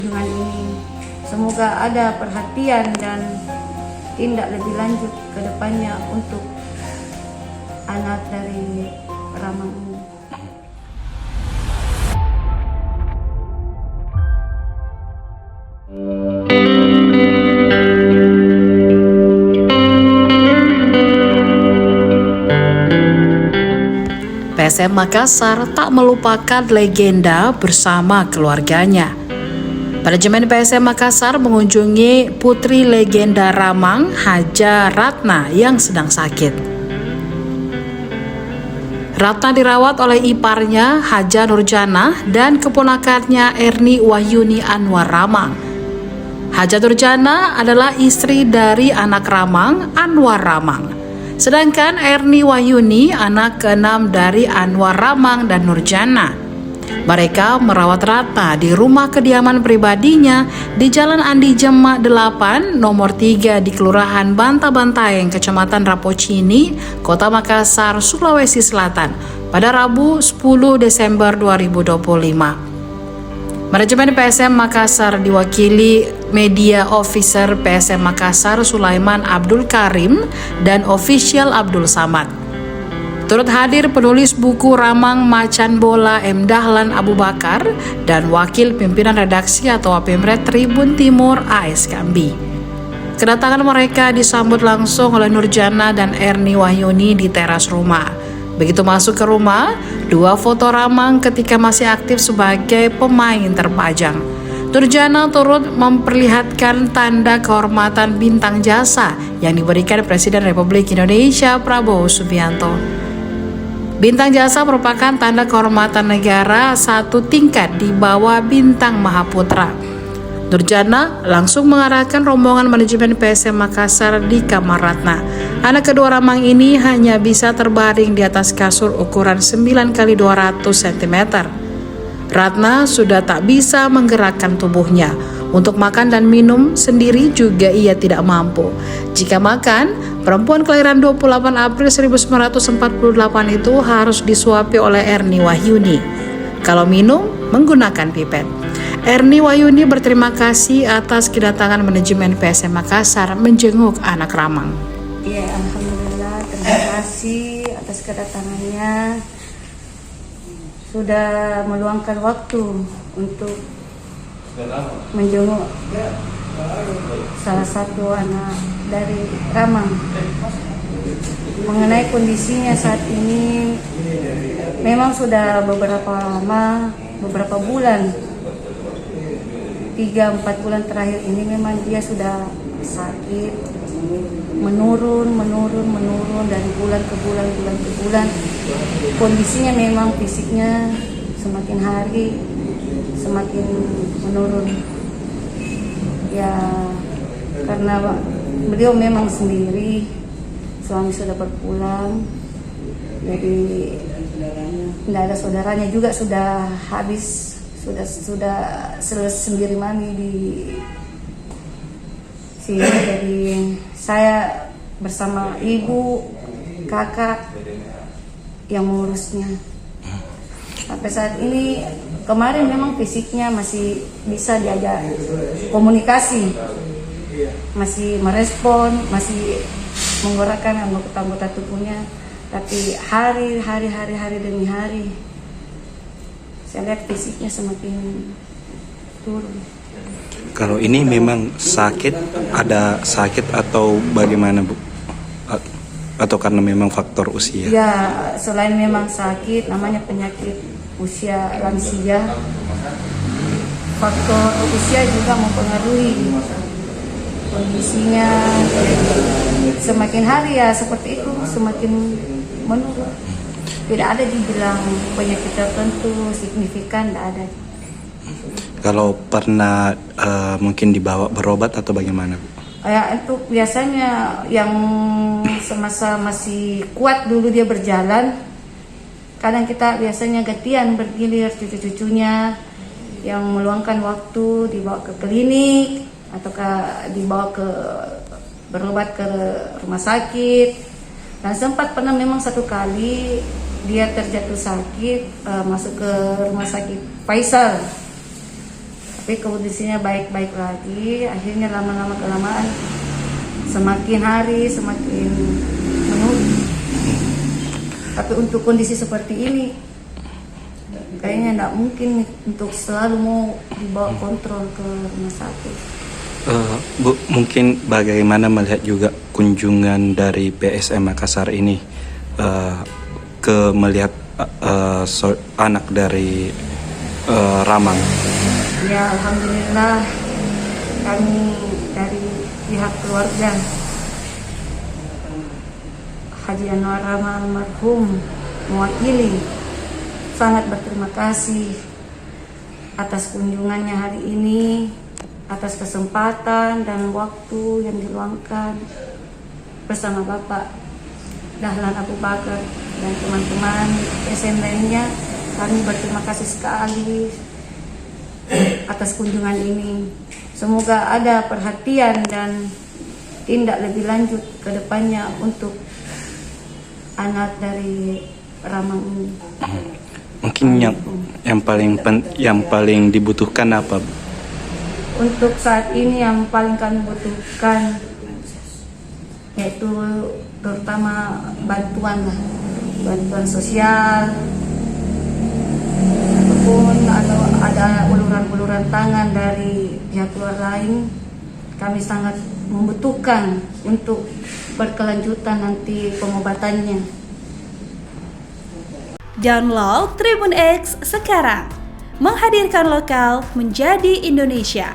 Dengan ini semoga ada perhatian dan tindak lebih lanjut ke depannya untuk anak dari Ramang ini. PSM Makassar tak melupakan legenda bersama keluarganya. Manajemen PSM Makassar mengunjungi putri legenda Ramang, Haja Ratna yang sedang sakit. Ratna dirawat oleh iparnya Haja Nurjana dan keponakannya Erni Wahyuni Anwar Ramang. Haja Nurjana adalah istri dari anak Ramang, Anwar Ramang. Sedangkan Erni Wahyuni anak ke-6 dari Anwar Ramang dan Nurjana. Mereka merawat Ratna di rumah kediaman pribadinya di Jalan Andi Jemak 8, nomor 3 di Kelurahan Banta-Bantaeng, Kecamatan Rapocini, Kota Makassar, Sulawesi Selatan pada Rabu 10 Desember 2025. Manajemen PSM Makassar diwakili Media Officer PSM Makassar Sulaiman Abdul Karim dan Official Abdul Samad. Turut hadir penulis buku Ramang Macan Bola M. Dahlan Abu Bakar dan Wakil Pimpinan Redaksi atau Wapimret Tribun Timur AS Kambi. Kedatangan mereka disambut langsung oleh Nurjana dan Erni Wahyuni di teras rumah. Begitu masuk ke rumah, 2 foto Ramang ketika masih aktif sebagai pemain terpajang. Nurjana turut memperlihatkan tanda kehormatan bintang jasa yang diberikan Presiden Republik Indonesia Prabowo Subianto. Bintang jasa merupakan tanda kehormatan negara 1 tingkat di bawah bintang Mahaputra. Nurjana langsung mengarahkan rombongan manajemen PSM Makassar di kamar Ratna. Anak kedua Ramang ini hanya bisa terbaring di atas kasur ukuran 9x200 cm. Ratna sudah tak bisa menggerakkan tubuhnya. Untuk makan dan minum sendiri juga ia tidak mampu. Jika makan, perempuan kelahiran 28 April 1948 itu harus disuapi oleh Erni Wahyuni. Kalau minum, menggunakan pipet. Erni Wahyuni berterima kasih atas kedatangan manajemen PSM Makassar menjenguk anak Ramang. Ya, alhamdulillah, terima kasih atas kedatangannya. Sudah meluangkan waktu untuk menjenguk salah satu anak dari Ramang. Mengenai kondisinya saat ini, memang sudah beberapa bulan, 3-4 bulan terakhir ini memang dia sudah sakit, menurun dari bulan ke bulan. Kondisinya memang fisiknya semakin hari semakin menurun. Ya, karena beliau memang sendiri, suami sudah berpulang, jadi tidak ada saudaranya juga, sudah habis, sudah sendiri mami di sini. Jadi saya bersama ibu, kakak yang mengurusnya. Sampai saat ini, kemarin memang fisiknya masih bisa diajak komunikasi, masih merespon, masih menggerakkan anggota tubuhnya. Tapi hari demi hari, saya lihat fisiknya semakin turun. Kalau ini memang sakit, ada sakit atau bagaimana, Bu? Atau karena memang faktor usia? Ya, selain memang sakit, namanya penyakit usia lansia, faktor usia juga mempengaruhi kondisinya. Semakin hari ya seperti itu, semakin menurun. Tidak ada dibilang penyakit tertentu signifikan, tidak ada. Kalau pernah mungkin dibawa berobat atau bagaimana, Bu? Ya, itu biasanya yang semasa masih kuat dulu dia berjalan, kadang kita biasanya gantian bergilir cucu-cucunya yang meluangkan waktu dibawa ke klinik atau dibawa ke berobat ke rumah sakit. Dan sempat pernah memang 1 kali dia terjatuh sakit, masuk ke rumah sakit Faisal. Tapi kondisinya baik-baik lagi. Akhirnya lama-lama kelamaan semakin hari semakin menurun. Tapi untuk kondisi seperti ini kayaknya tidak mungkin untuk selalu mau dibawa kontrol ke rumah sakit. Bu, mungkin bagaimana melihat juga kunjungan dari PSM Makassar ini ke melihat anak dari Ramang? Ya, alhamdulillah kami dari pihak keluarga Haji Anwar Rama almarhum mewakili sangat berterima kasih atas kunjungannya hari ini, atas kesempatan dan waktu yang diluangkan bersama Bapak Dahlan Abu Bakar dan teman-teman SM lainnya. Kami berterima kasih sekali atas kunjungan ini. Semoga ada perhatian dan tindak lebih lanjut ke depannya untuk anak dari Ramang ini. Mungkin yang paling dibutuhkan apa, Bu? Untuk saat ini yang paling kami butuhkan yaitu terutama bantuan sosial, ataupun ada uluran-uluran tangan dari pihak luar lain. Kami sangat membutuhkan untuk berkelanjutan nanti pengobatannya. Download Tribun X sekarang, menghadirkan lokal menjadi Indonesia.